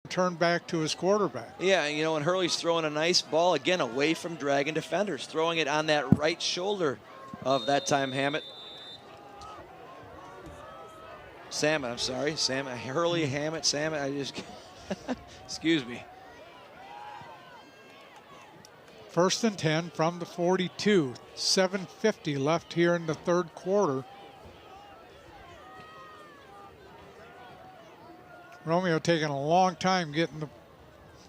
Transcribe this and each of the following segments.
turn back to his quarterback. Yeah, you know, and Hurley's throwing a nice ball, again, away from Dragon defenders, throwing it on that right shoulder of that time Hammett. Salmon, I'm sorry. Salmon, Hurley, Hammett, Salmon, I just, excuse me. 1st and 10 from the 42. 7:50 left here in the third quarter. Romeo taking a long time getting the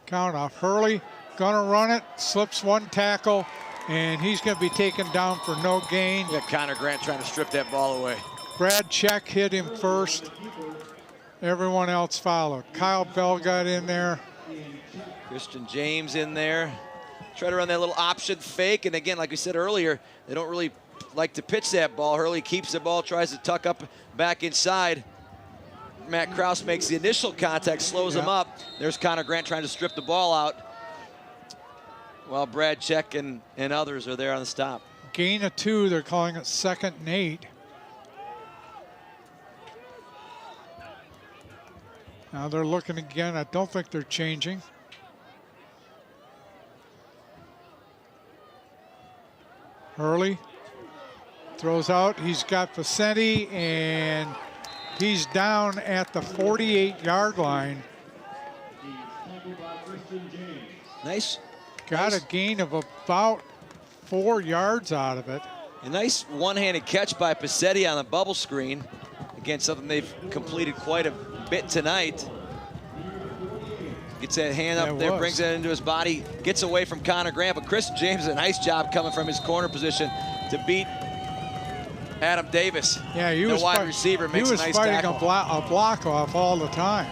count off. Hurley gonna run it, slips one tackle, and he's gonna be taken down for no gain. Yeah, Connor Grant trying to strip that ball away. Brad Check hit him first. Everyone else followed. Kyle Bell got in there. Christian James in there. Try to run that little option fake, and again, like we said earlier, they don't really like to pitch that ball. Hurley keeps the ball, tries to tuck up back inside. Matt Kraus makes the initial contact, slows him up. There's Connor Grant trying to strip the ball out, while Brad Check and others are there on the stop. Gain of 2, they're calling it 2nd and 8. Now they're looking again. I don't think they're changing. Hurley throws out. He's got Vicente, and he's down at the 48-yard line. Nice. Got a gain of about 4 yards out of it. A nice one-handed catch by Passetti on the bubble screen. Again, something they've completed quite a bit tonight. Gets that hand up there, brings it into his body, gets away from Connor Grant, but Chris James, a nice job coming from his corner position to beat Adam Davis. Yeah, the wide receiver makes a nice tackle. He was fighting a block off all the time.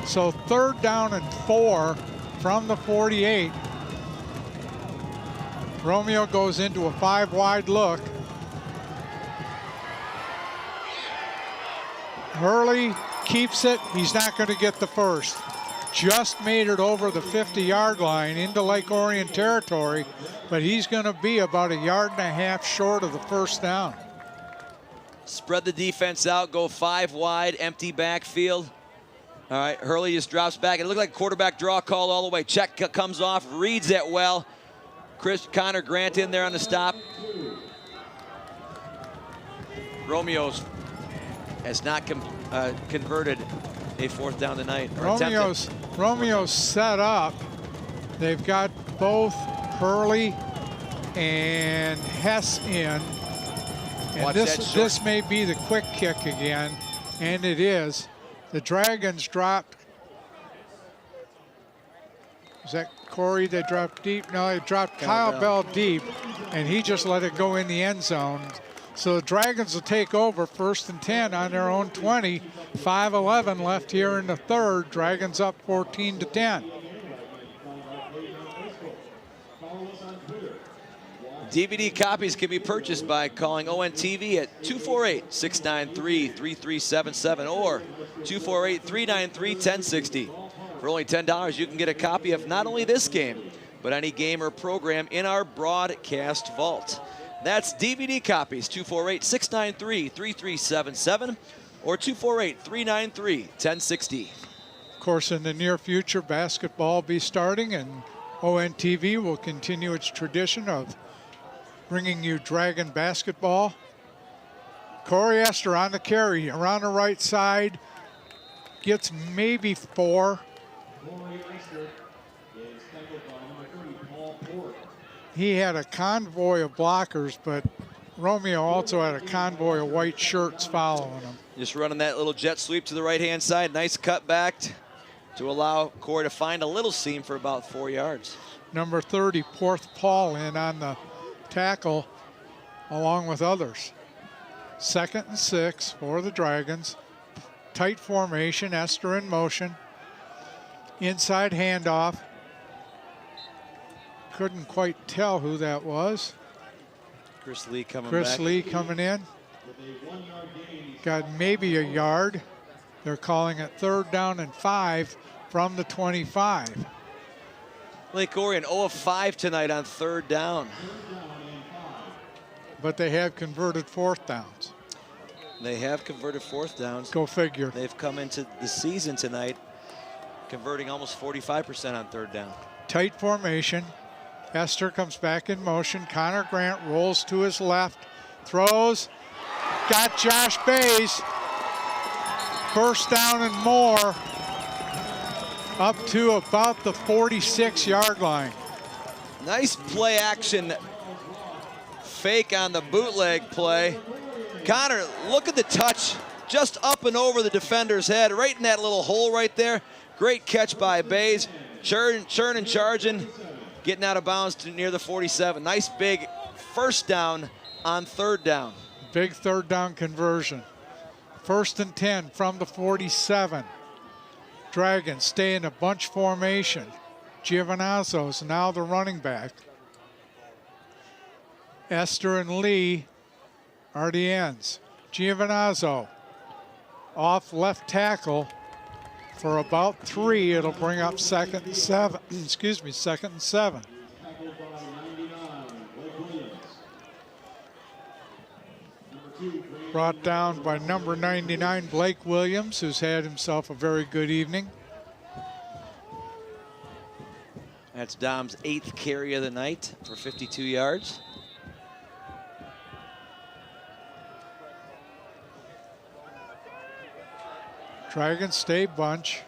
So 3rd down and 4 from the 48. Romeo goes into a 5-wide look. Hurley keeps it. He's not going to get the first. Just made it over the 50-yard line into Lake Orion territory, but he's going to be about 1.5 yards short of the first down. Spread the defense out, go 5 wide, empty backfield. All right, Hurley just drops back. It looked like quarterback draw call all the way. Check comes off, reads it well. Connor Grant in there on the stop. Romeo's has not converted a 4th down tonight. Romeo's set up. They've got both Hurley and Hess in. And this may be the quick kick again, and it is. The Dragons dropped. Is that Corey? They dropped deep? No, they dropped Kyle Bell deep, and he just let it go in the end zone. So the Dragons will take over 1st and 10 on their own 20. 5:11 left here in the third. Dragons up 14-10. DVD copies can be purchased by calling ONTV at 248-693-3377 or 248-393-1060. For only $10, you can get a copy of not only this game, but any game or program in our broadcast vault. That's DVD copies, 248-693-3377 or 248-393-1060. Of course, in the near future, basketball will be starting, and ONTV will continue its tradition of bringing you Dragon basketball. Corey Esther on the carry, around the right side, gets maybe 4. He had a convoy of blockers, but Romeo also had a convoy of white shirts following him. Just running that little jet sweep to the right-hand side. Nice cut back to allow Corey to find a little seam for about 4 yards. Number 30, Porth Paul in on the tackle along with others. 2nd and 6 for the Dragons. Tight formation, Esther in motion. Inside handoff. Couldn't quite tell who that was. Chris Lee coming Chris back. Lee coming in. Got maybe 1 yard. They're calling it 3rd down and 5 from the 25. Lake Orion 0 of 5 tonight on 3rd down. But they have converted 4th downs. They have converted 4th downs. Go figure. They've come into the season tonight converting almost 45% on third down. Tight formation. Esther comes back in motion. Connor Grant rolls to his left, throws, got Josh Bays. First down and more, up to about the 46-yard line. Nice play action fake on the bootleg play. Connor, look at the touch, just up and over the defender's head, right in that little hole right there. Great catch by Bays. Churn and charging, getting out of bounds to near the 47. Nice big first down on third down. Big third down conversion. 1st and 10 from the 47. Dragons stay in a bunch formation. Giovinazzo's now the running back. Esther and Lee are the ends. Giovinazzo off left tackle for about 3. It'll bring up 2nd and 7. Excuse me, 2nd and 7. Brought down by number 99, Blake Williams, who's had himself a very good evening. That's Dom's 8th carry of the night for 52 yards. Dragons stay bunch.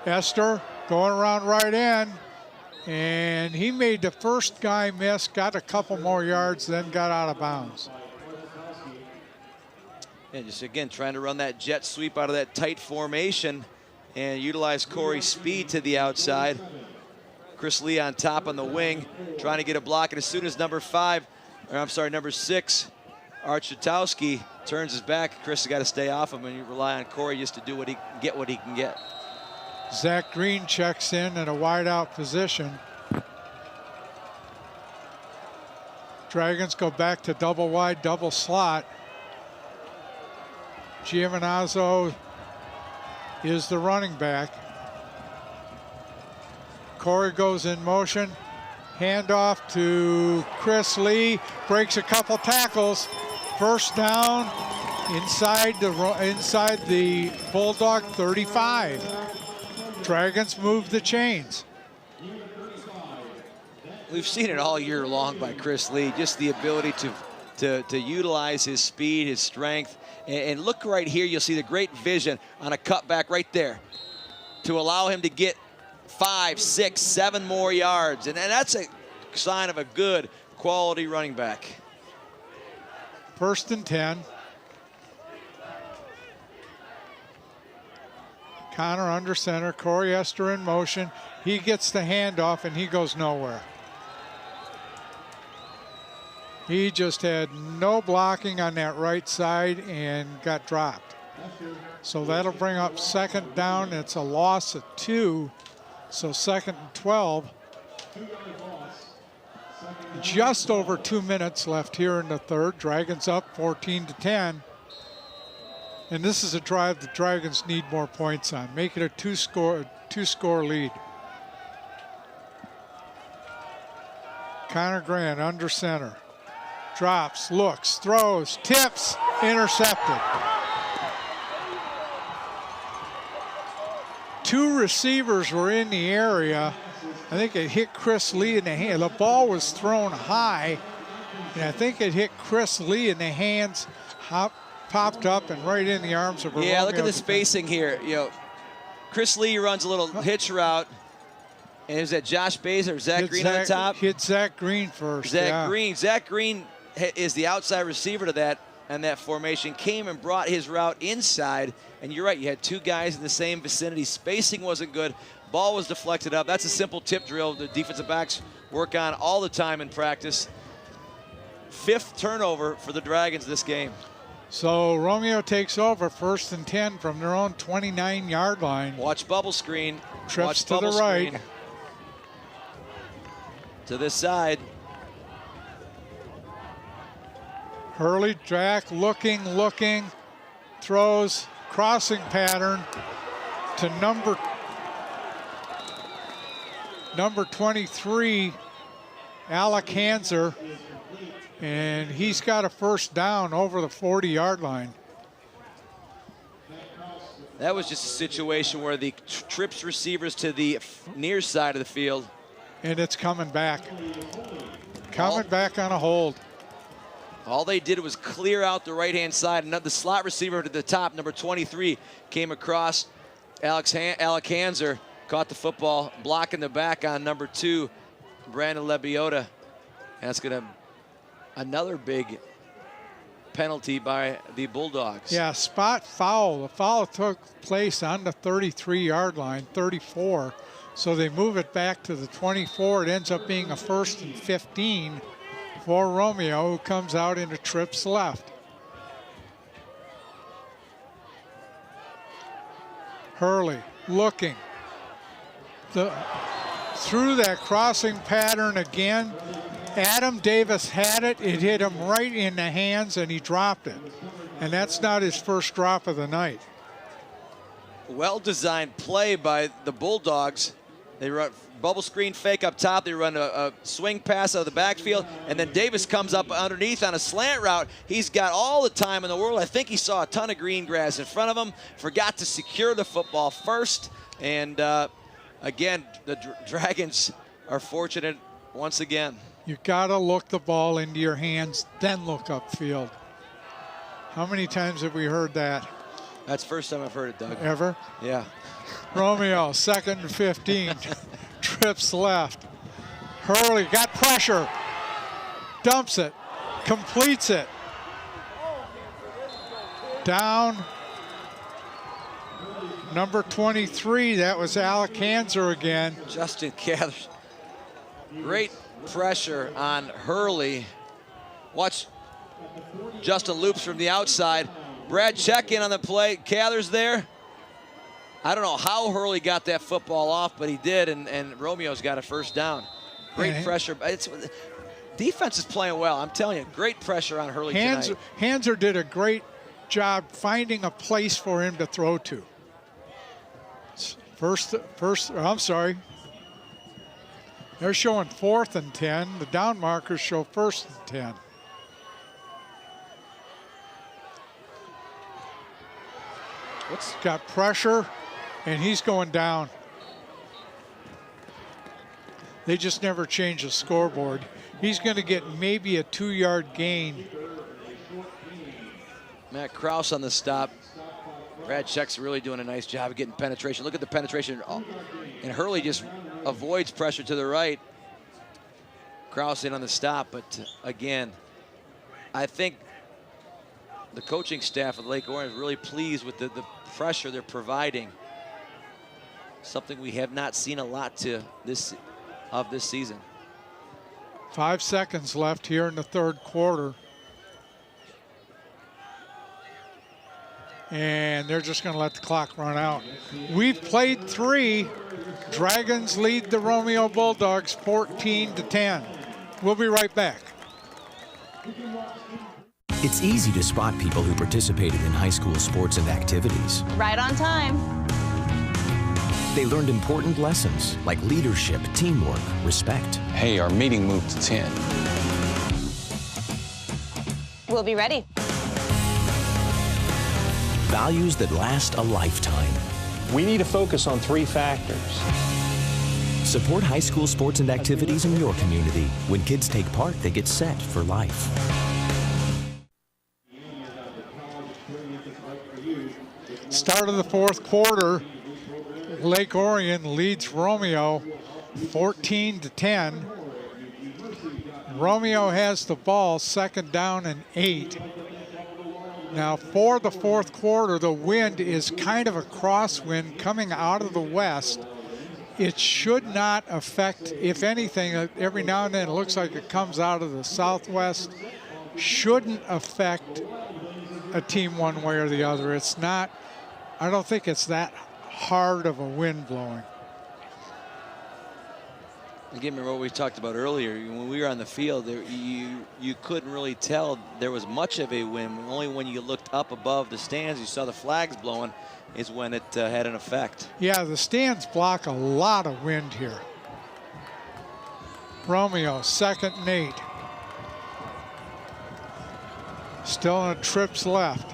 Esther going around right end. And he made the first guy miss, got a couple more yards, then got out of bounds. And just again, trying to run that jet sweep out of that tight formation and utilize Corey's speed to the outside. Chris Lee on top on the wing, trying to get a block. And as soon as number 6, Art Shatowski turns his back, Chris has got to stay off him, and you rely on Corey just to do what he can get. Zach Green checks in at a wide-out position. Dragons go back to double wide, double slot. Giovinazzo is the running back. Corey goes in motion. Handoff to Chris Lee. Breaks a couple tackles. First down inside the Bulldog 35. Dragons move the chains. We've seen it all year long by Chris Lee, just the ability to utilize his speed, his strength. And look right here, you'll see the great vision on a cutback right there to allow him to get 5, 6, 7 more yards. And that's a sign of a good quality running back. 1st and 10. Connor under center, Corey Esther in motion. He gets the handoff and he goes nowhere. He just had no blocking on that right side and got dropped. So that'll bring up 2nd down. It's a loss of 2. So 2nd and 12. Just over 2 minutes left here in the third. Dragons up 14-10. And this is a drive the Dragons need more points on. Make it a two-score lead. Connor Grant under center. Drops, looks, throws, tips, intercepted. 2 receivers were in the area. I think it hit Chris Lee in the hand. The ball was thrown high, and I think it hit Chris Lee in the hands, popped up and right in the arms of a Yeah, Romeo look at the spacing here. Chris Lee runs a little hitch route. And is that Josh Bays or Zach Green on the top? Hit Zach Green first. Zach Green is the outside receiver to that, and that formation came and brought his route inside. And you're right, you had 2 guys in the same vicinity. Spacing wasn't good. Ball was deflected up. That's a simple tip drill the defensive backs work on all the time in practice. 5th turnover for the Dragons this game. So Romeo takes over 1st and 10 from their own 29-yard line. Watch bubble screen. Trips to the right. Screen. To this side. Hurley Jack looking, throws, crossing pattern to number 23, Alec Hanser, and he's got a first down over the 40-yard line. That was just a situation where the trips receivers to the near side of the field. And it's coming back. Coming back on a hold. All they did was clear out the right-hand side. And the slot receiver to the top, number 23, came across. Alec Hanser caught the football, blocking the back on number 2, Brandon Lebiota. And that's going to another big penalty by the Bulldogs. Yeah, spot foul. The foul took place on the 33-yard line, 34. So they move it back to the 24. It ends up being a 1st and 15 for Romeo, who comes out into trips left. Hurley looking. Through that crossing pattern again. Adam Davis had it. It hit him right in the hands, and he dropped it. And that's not his first drop of the night. Well-designed play by the Bulldogs. They run bubble screen fake up top. They run a swing pass out of the backfield, and then Davis comes up underneath on a slant route. He's got all the time in the world. I think he saw a ton of green grass in front of him, forgot to secure the football first, and again, the Dragons are fortunate once again. You gotta look the ball into your hands, then look upfield. How many times have we heard that? That's the first time I've heard it, Doug. Ever? Yeah. Romeo, 2nd and 15, trips left. Hurley got pressure, dumps it, completes it. Down, number 23, that was Alec Hanser again. Justin Cathers. Great pressure on Hurley. Watch Justin loops from the outside. Brad check in on the play. Cathers there. I don't know how Hurley got that football off, but he did, and Romeo's got a first down. Great pressure. Defense is playing well. I'm telling you, great pressure on Hurley tonight. Hanser did a great job finding a place for him to throw to. I'm sorry. They're showing 4th and 10. The down markers show 1st and 10. Got pressure, and he's going down. They just never change the scoreboard. He's going to get maybe a 2-yard gain. Matt Krause on the stop. Brad Check's really doing a nice job of getting penetration. Look at the penetration. And Hurley just avoids pressure to the right. Krause in on the stop, but again, I think the coaching staff of Lake Orion is really pleased with the pressure they're providing. Something we have not seen a lot of this season. 5 seconds left here in the 3rd quarter. And they're just going to let the clock run out. We've played 3. Dragons lead the Romeo Bulldogs 14-10. We'll be right back. It's easy to spot people who participated in high school sports and activities. Right on time. They learned important lessons like leadership, teamwork, respect. Hey, our meeting moved to 10. We'll be ready. Values that last a lifetime. We need to focus on 3 factors. Support high school sports and activities in your community. When kids take part, they get set for life. Start of the 4th quarter. Lake Orion leads Romeo 14-10. Romeo has the ball, 2nd down and 8. Now for the 4th quarter, the wind is kind of a crosswind coming out of the west. It should not affect, if anything, every now and then it looks like it comes out of the southwest. Shouldn't affect a team one way or the other. It's not, I don't think it's that hard of a wind blowing. Again, remember what we talked about earlier. When we were on the field, you couldn't really tell there was much of a wind. Only when you looked up above the stands, you saw the flags blowing, is when it had an effect. Yeah, the stands block a lot of wind here. Romeo, 2nd and 8. Still on trips left.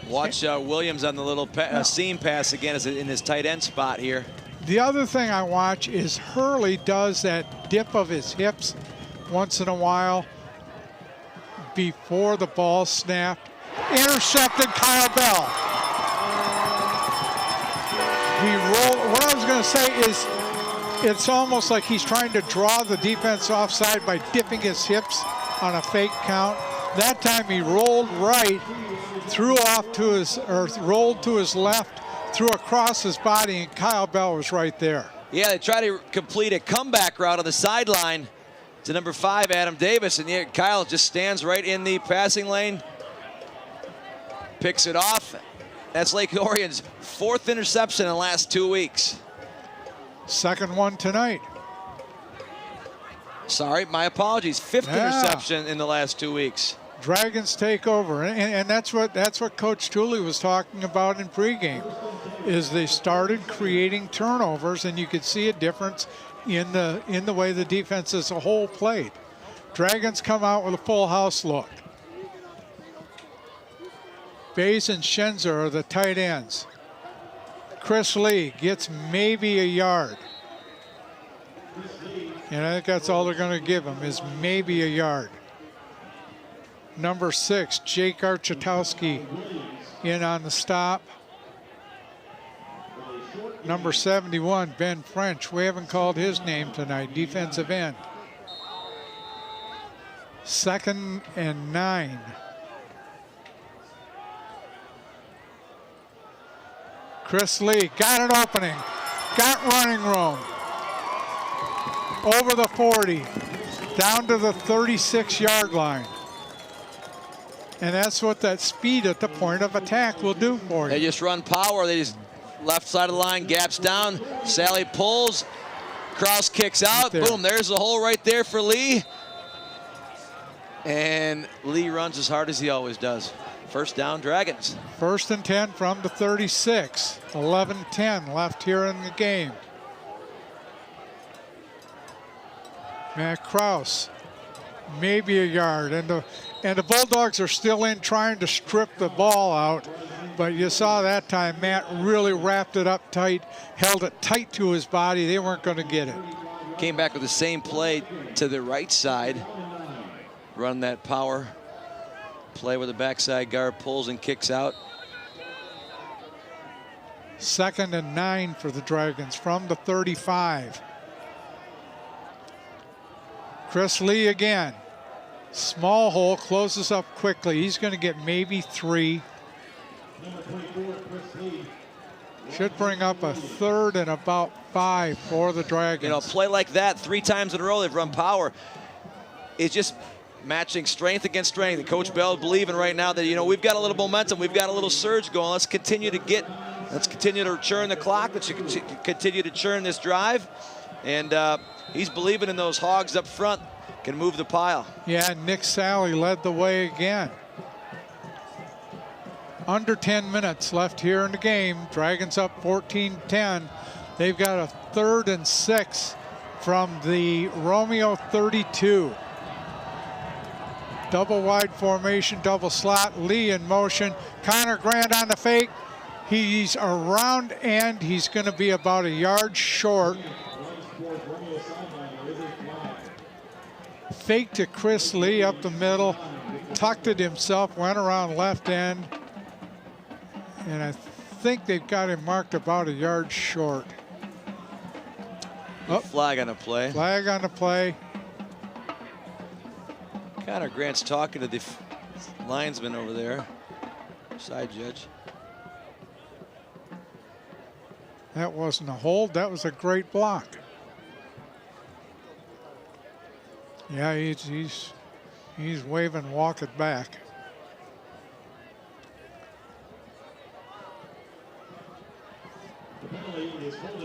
Watch Williams on the little seam pass again in his tight end spot here. The other thing I watch is Hurley does that dip of his hips once in a while before the ball snapped. Intercepted Kyle Bell. He rolled. What I was going to say is it's almost like he's trying to draw the defense offside by dipping his hips on a fake count. That time he rolled right, threw off to his, or rolled to his left, threw across his body, and Kyle Bell was right there. Yeah, they try to complete a comeback route on the sideline to number 5, Adam Davis, and yet Kyle just stands right in the passing lane, picks it off. That's Lake Orion's 4th interception in the last 2 weeks. Second one tonight. Sorry, my apologies. 5th interception in the last 2 weeks. Dragons take over, and that's what Coach Tooley was talking about in pregame, is they started creating turnovers, and you could see a difference in the way the defense as a whole played. Dragons come out with a full house look. Bays and Schenzer are the tight ends. Chris Lee gets maybe a yard. And I think that's all they're going to give him, is maybe a yard. Number 6, Jake Architowski in on the stop. Number 71, Ben French. We haven't called his name tonight, defensive end. 2nd and 9. Chris Lee got an opening, got running room. Over the 40, down to the 36-yard line. And that's what that speed at the point of attack will do for you. They just run power. They just left side of the line, gaps down. Sally pulls. Kraus kicks out. Right there. Boom, there's the hole right there for Lee. And Lee runs as hard as he always does. First down, Dragons. 1st and 10 from the 36. 11-10 left here in the game. Matt Kraus, maybe a yard, and the Bulldogs are still in trying to strip the ball out, but you saw that time Matt really wrapped it up tight, held it tight to his body. They weren't going to get it. Came back with the same play to the right side. Run that power play with the backside guard, pulls and kicks out. 2nd and 9 for the Dragons from the 35. Chris Lee again. Small hole, closes up quickly. He's going to get maybe 3. Should bring up a 3rd and about 5 for the Dragons. You know, play like that 3 times in a row, they've run power. It's just matching strength against strength. And Coach Bell believing right now that, you know, we've got a little momentum, we've got a little surge going. Let's continue to churn the clock. Let's continue to churn this drive. And he's believing in those Hogs up front, can move the pile. Yeah, Nick Sally led the way again. Under 10 minutes left here in the game. Dragons up 14-10. They've got a 3rd and 6 from the Romeo 32. Double wide formation, double slot. Lee in motion. Connor Grant on the fake. He's around and he's going to be about a yard short. Fake to Chris Lee up the middle, tucked it himself, went around left end, and I think they've got him marked about a yard short. Oh, flag on the play. Flag on the play. Connor Grant's talking to the linesman over there, side judge. That wasn't a hold, that was a great block. Yeah, he's waving, walk it back.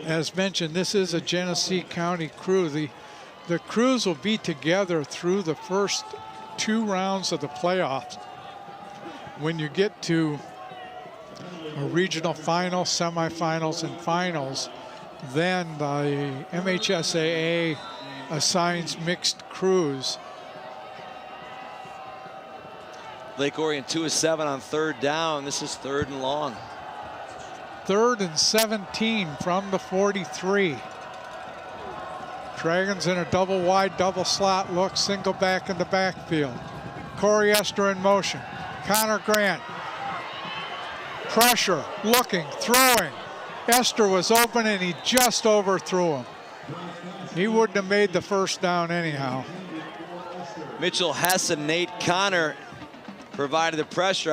As mentioned, this is a Genesee County crew. The crews will be together through the first 2 rounds of the playoffs. When you get to a regional final, semifinals, and finals, then the MHSAA assigns mixed crews. Lake Orion 2 of 7 on 3rd down. This is 3rd and long. 3rd and 17 from the 43. Dragons in a double wide, double slot look, single back in the backfield. Corey Esther in motion. Connor Grant. Pressure, looking, throwing. Esther was open and he just overthrew him. He wouldn't have made the 1st down anyhow. Mitchell Hess and Nate Connor provided the pressure.